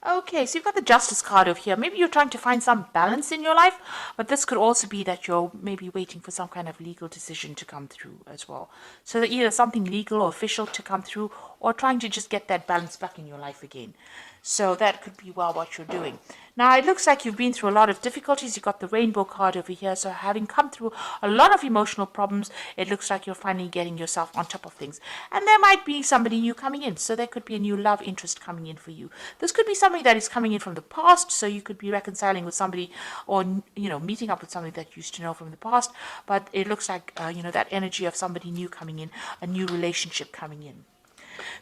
Okay, so you've got the Justice card over here. Maybe you're trying to find some balance in your life, but this could also be that you're maybe waiting for some kind of legal decision to come through as well. So that either something legal or official to come through, or trying to just get that balance back in your life again. So that could be well what you're doing. Now it looks like you've been through a lot of difficulties. You've got the rainbow card over here. So having come through a lot of emotional problems, it looks like you're finally getting yourself on top of things. And there might be somebody new coming in. So there could be a new love interest coming in for you. This could be somebody that is coming in from the past. So you could be reconciling with somebody, or, meeting up with somebody that you used to know from the past. But it looks like, that energy of somebody new coming in, a new relationship coming in.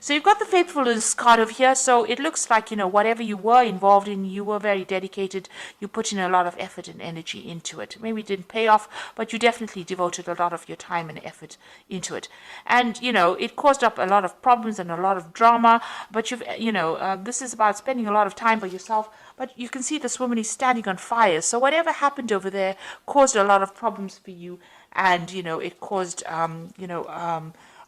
So you've got the faithfulness card over here. So it looks like, whatever you were involved in, you were very dedicated. You put in a lot of effort and energy into it. Maybe it didn't pay off, but you definitely devoted a lot of your time and effort into it. And, it caused up a lot of problems and a lot of drama. But this is about spending a lot of time by yourself. But you can see this woman is standing on fire. So whatever happened over there caused a lot of problems for you. And, it caused,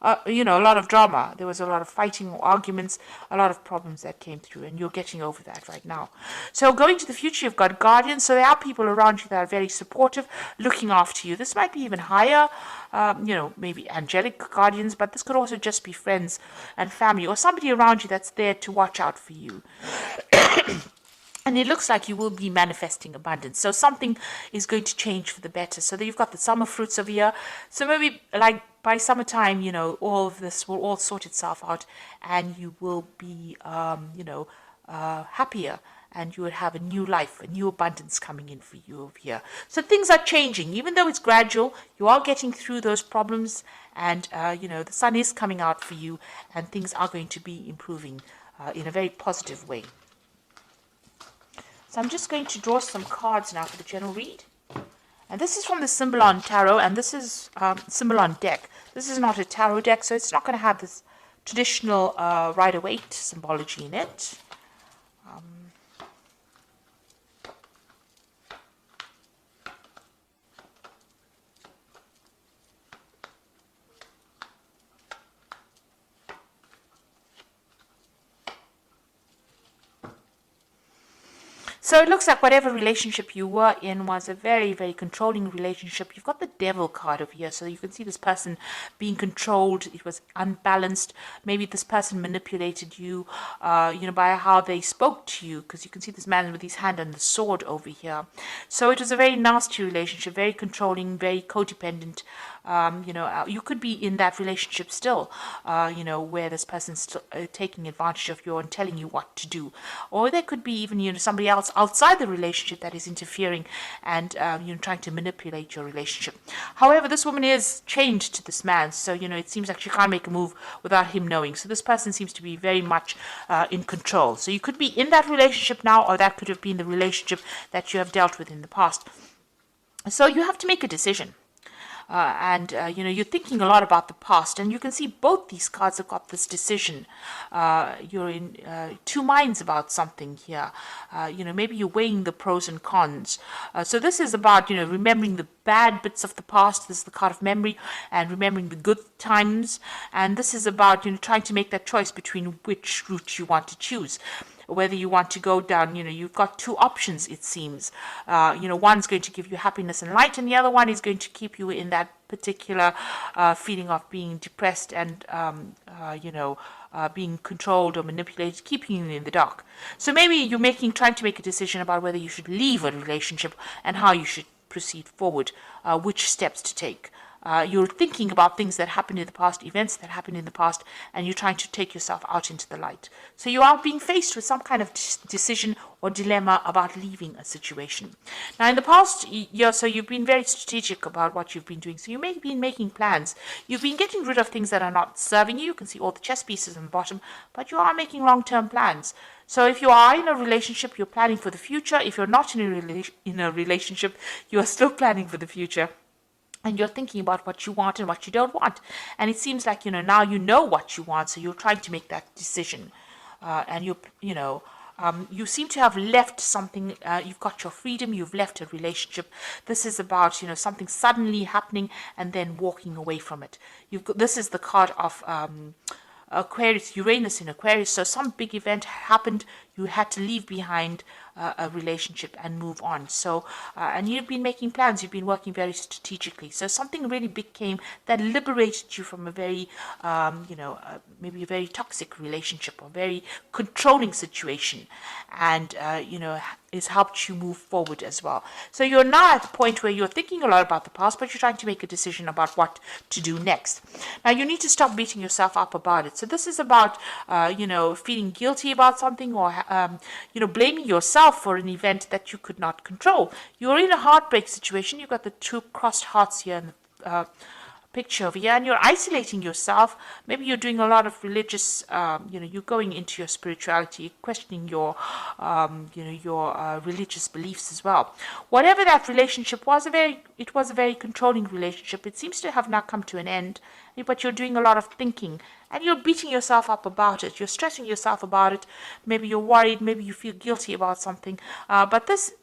a lot of drama. There was a lot of fighting, arguments, a lot of problems that came through, and you're getting over that right now. So going to the future, you've got guardians. So there are people around you that are very supportive, looking after you. This might be even higher, maybe angelic guardians, but this could also just be friends and family, or somebody around you that's there to watch out for you. And it looks like you will be manifesting abundance. So something is going to change for the better. So that you've got the summer fruits over here. So maybe like by summertime, all of this will all sort itself out, and you will be, happier, and you will have a new life, a new abundance coming in for you over here. So things are changing, even though it's gradual. You are getting through those problems, and the sun is coming out for you, and things are going to be improving in a very positive way. So I'm just going to draw some cards now for the general read. And this is from the Symbolon Tarot, and this is Symbolon deck. This is not a tarot deck, so it's not going to have this traditional Rider-Waite symbology in it. So it looks like whatever relationship you were in was a very, very controlling relationship. You've got the Devil card over here, so you can see this person being controlled. It was unbalanced. Maybe this person manipulated you, by how they spoke to you, because you can see this man with his hand on the sword over here. So it was a very nasty relationship, very controlling, very codependent. You could be in that relationship still, where this person's still taking advantage of you and telling you what to do. Or there could be even, somebody else outside the relationship that is interfering and, trying to manipulate your relationship. However, this woman is chained to this man, so, it seems like she can't make a move without him knowing. So this person seems to be very much in control. So you could be in that relationship now, or that could have been the relationship that you have dealt with in the past. So you have to make a decision. You're thinking a lot about the past, and you can see both these cards have got this decision. You're in two minds about something here. Maybe you're weighing the pros and cons. So this is about, remembering the bad bits of the past. This is the card of memory, and remembering the good times. And this is about, trying to make that choice between which route you want to choose. Whether you want to go down, you've got two options, it seems. One's going to give you happiness and light, and the other one is going to keep you in that particular feeling of being depressed and, being controlled or manipulated, keeping you in the dark. So maybe you're trying to make a decision about whether you should leave a relationship and how you should proceed forward, which steps to take. You're thinking about things that happened in the past, events that happened in the past, and you're trying to take yourself out into the light. So you are being faced with some kind of decision or dilemma about leaving a situation. Now, in the past year, so you've been very strategic about what you've been doing. So you may have been making plans. You've been getting rid of things that are not serving you. You can see all the chess pieces on the bottom, but you are making long-term plans. So if you are in a relationship, you're planning for the future. If you're not in a relationship, you are still planning for the future. And you're thinking about what you want and what you don't want. And it seems like, now you know what you want, so you're trying to make that decision. You seem to have left something. You've got your freedom, you've left a relationship. This is about, something suddenly happening and then walking away from it. This is the card of Aquarius, Uranus in Aquarius. So some big event happened. You had to leave behind a relationship and move on. So, and you've been making plans. You've been working very strategically. So something really big came that liberated you from a very, maybe a very toxic relationship or very controlling situation, and has helped you move forward as well. So you're now at the point where you're thinking a lot about the past, but you're trying to make a decision about what to do next. Now you need to stop beating yourself up about it. So this is about, feeling guilty about something, or, blaming yourself for an event that you could not control. You're in a heartbreak situation. You've got the two crossed hearts here in the picture over here, and you're isolating yourself. Maybe you're doing a lot of religious, you're going into your spirituality, questioning your religious beliefs as well. Whatever that relationship was, it was a very controlling relationship. It seems to have now come to an end, but you're doing a lot of thinking, and you're beating yourself up about it. You're stressing yourself about it. Maybe you're worried. Maybe you feel guilty about something. But these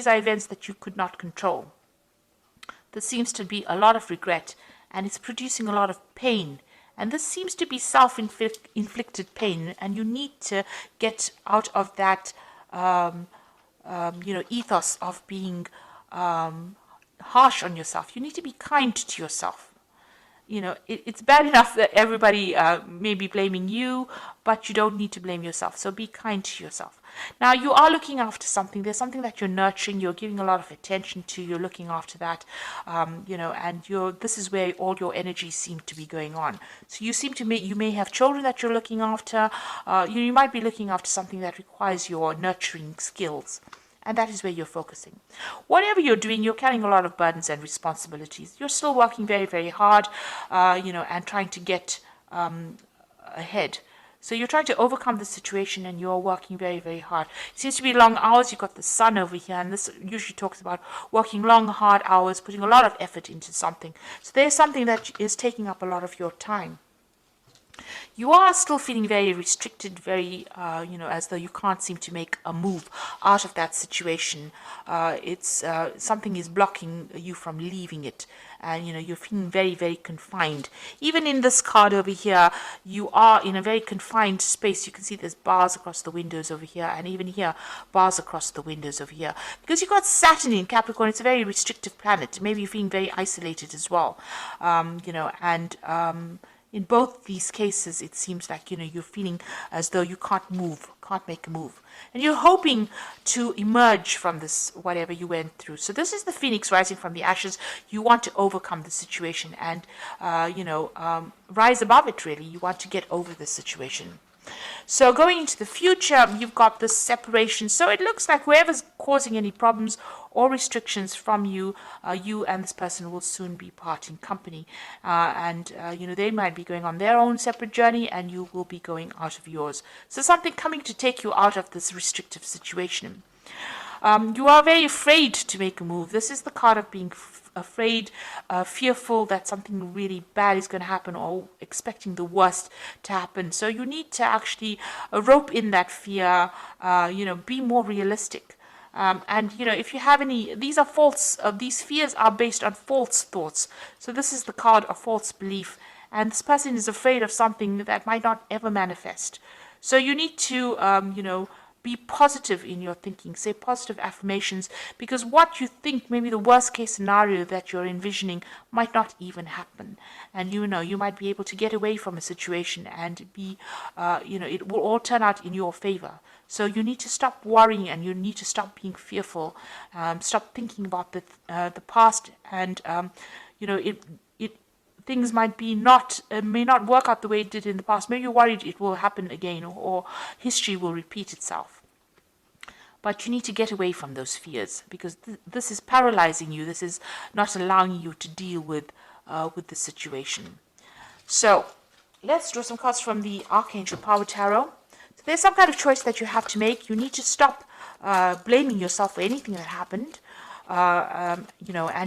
are events that you could not control. There seems to be a lot of regret, and it's producing a lot of pain. And this seems to be self-inflicted pain, and you need to get out of that, ethos of being harsh on yourself. You need to be kind to yourself. It's bad enough that everybody may be blaming you, but you don't need to blame yourself. So be kind to yourself. Now, you are looking after something. There's something that you're nurturing. You're giving a lot of attention to. You're looking after that, and this is where all your energies seem to be going on. So you may have children that you're looking after. You might be looking after something that requires your nurturing skills. And that is where you're focusing. Whatever you're doing, you're carrying a lot of burdens and responsibilities. You're still working very, very hard, and trying to get ahead. So you're trying to overcome the situation, and you're working very, very hard. It seems to be long hours. You've got the sun over here, and this usually talks about working long, hard hours, putting a lot of effort into something. So there's something that is taking up a lot of your time. You are still feeling very restricted, very, as though you can't seem to make a move out of that situation. Something is blocking you from leaving it. And, you're feeling very, very confined. Even in this card over here, you are in a very confined space. You can see there's bars across the windows over here. And even here, bars across the windows over here. Because you've got Saturn in Capricorn. It's a very restrictive planet. Maybe you're feeling very isolated as well. In both these cases, it seems like, you're feeling as though you can't make a move. And you're hoping to emerge from this, whatever you went through. So this is the phoenix rising from the ashes. You want to overcome the situation and, rise above it, really. You want to get over this situation. So going into the future, you've got this separation. So it looks like whoever's causing any problems or restrictions from you, you and this person will soon be parting company. They might be going on their own separate journey, and you will be going out of yours. So something coming to take you out of this restrictive situation. You are very afraid to make a move. This is the card of being afraid, fearful that something really bad is going to happen, or expecting the worst to happen. So you need to actually rope in that fear, be more realistic. If you have any, these are false, these fears are based on false thoughts. So this is the card of false belief. And this person is afraid of something that might not ever manifest. So you need to, be positive in your thinking, say positive affirmations, because what you think, maybe the worst case scenario that you're envisioning, might not even happen. And you might be able to get away from a situation and be, it will all turn out in your favor. So you need to stop worrying, and you need to stop being fearful, stop thinking about the past, and, things may not work out the way it did in the past. Maybe you're worried it will happen again, or history will repeat itself. But you need to get away from those fears, because this is paralyzing you. This is not allowing you to deal with the situation. So let's draw some cards from the Archangel Power Tarot. So there's some kind of choice that you have to make. You need to stop blaming yourself for anything that happened. And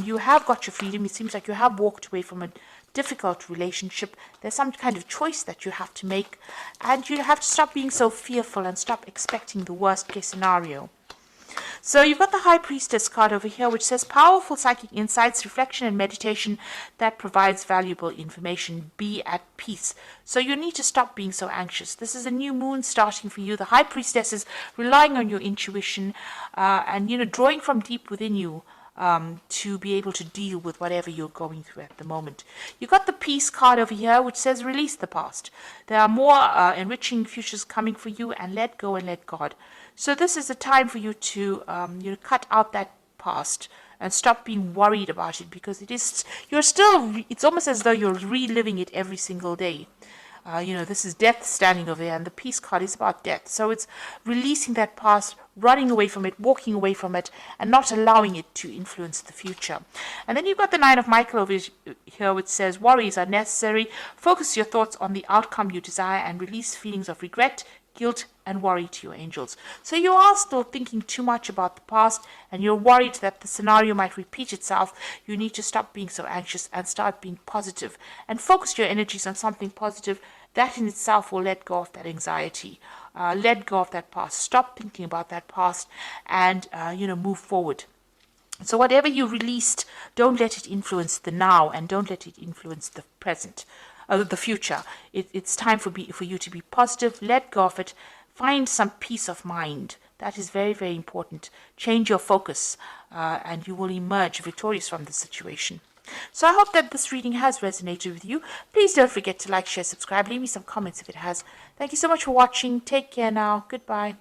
you have got your freedom. It seems like you have walked away from a difficult relationship. There's some kind of choice that you have to make, and you have to stop being so fearful and stop expecting the worst case scenario. So you've got the High Priestess card over here, which says powerful psychic insights, reflection, and meditation that provides valuable information. Be at peace. So you need to stop being so anxious. This is a new moon starting for you. The High Priestess is relying on your intuition and, drawing from deep within you to be able to deal with whatever you're going through at the moment. You've got the Peace card over here, which says release the past. There are more enriching futures coming for you, and let go and let God. So this is a time for you to cut out that past and stop being worried about it, because it's almost as though you're reliving it every single day. This is death standing over there, and the Peace card is about death. So it's releasing that past, running away from it, walking away from it, and not allowing it to influence the future. And then you've got the Nine of Michael over here, which says worries are necessary. Focus your thoughts on the outcome you desire and release feelings of regret, guilt, and worry to your angels. So you are still thinking too much about the past, and you're worried that the scenario might repeat itself. You need to stop being so anxious and start being positive and focus your energies on something positive. That in itself will let go of that anxiety, let go of that past, stop thinking about that past, and move forward. So whatever you released, don't let it influence the now, and don't let it influence the present, the future. It's time for you to be positive. Let go of it. Find some peace of mind. That is very, very important. Change your focus, and you will emerge victorious from the situation. So I hope that this reading has resonated with you. Please don't forget to like, share, subscribe. Leave me some comments if it has. Thank you so much for watching. Take care now. Goodbye.